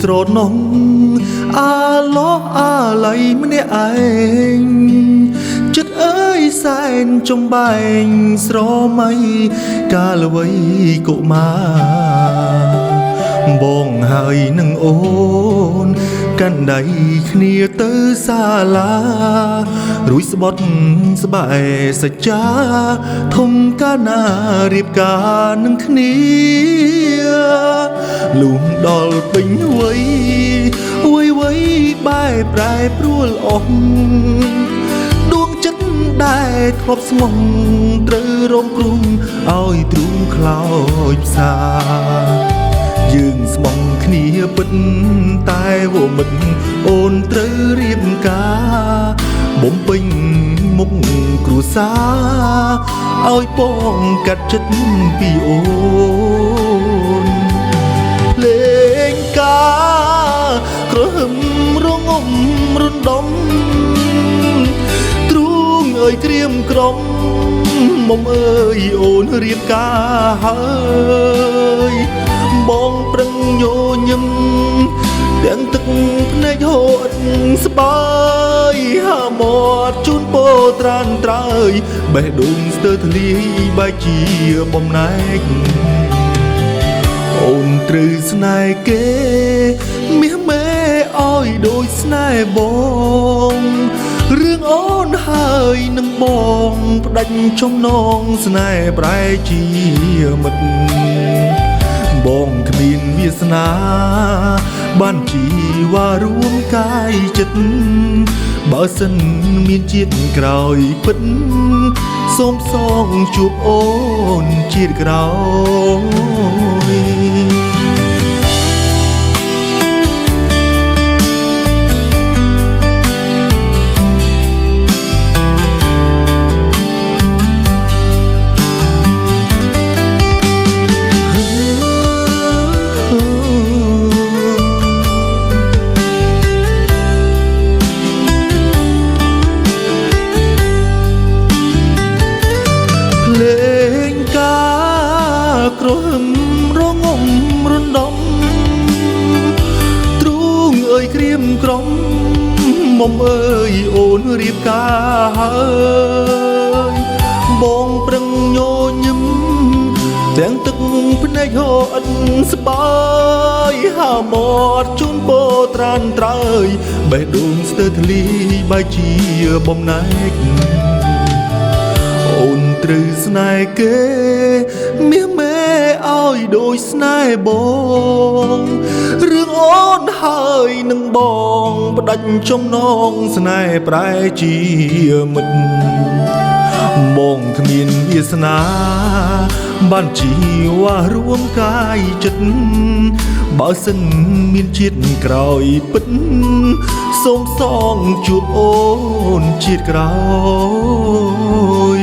ស្រនំអាឡោះអាឡៃម្នាក់ឯងចិត្តអើយសែនចំបែងស្រមៃកាលអ្វីកុមារបងហើយនឹងអូនកាន់ដៃគ្នាទៅសាលារួចស្បត់ស្បែកសច្ចាធំកាលណារៀបការនឹងគ្នាលុះដល់ពេញវ័យបែប្រែព្រួលអស់ដួងចិត្តដែលធ្លាប់ស្មងត្រូវរងគ្រោះឲ្យទ្រូងខ្លោចផ្សាយើងស្មងគ្នាពិតតែវមិនអូនត្រូវរៀបការបំពេញមុខគ្រួសារឲ្យបងកាត់ចិត្តពីអូនលេងការក្រហមរងំរំដំទ្រូងអើយក្រៀមក្រុមមុំអើយអូនរៀបការហើយបងប្រឹងញញឹមទាំងទឹកភ្នែកហូតស្បើយហាមាត់ជូនពោត្រានត្រើយបេះដូងស្ទើរធ្លាយបែកជាបំណែកអូនត្រូវស្នេហ៍គេមាសមេឲ្យដូចស្នេហ៍បងរឿងអូនហើយនឹងបងផ្ដាច់ចំណងស្នេហ៍ប្រែជាមិត្តបងគ្មានវាសនាបានជីវ៉ារួមកាយចិត្តបើសិនមានជាតិក្រោយពិតសូមសងជួបអូនជាតិក្រោយក្រហមរងំរំដំទ្រូងអើយក្រៀមក្រុមមុំអើយអូនរៀបការហើយបងប្រឹងញញឹមទាំងទឹកភ្នែកហូតស្បើយហាមាត់ជូនពោត្រានត្រើយបេះដូងស្ទើរធ្លាយបែកជាបំណែកអូនត្រូវស្នេហ៍គេមាសមេឲ្យដូចស្នេហ៍បងរឿងអូនហើយនឹងបងផ្ដាច់ចំណងស្នេហ៍ប្រែជាមិត្តបងគ្មានវាសនាបានជីវ៉ារួមកាយចិត្តបើសិនមានជាតិក្រោយពិតសូមសងជួបអូនជាតិក្រោយ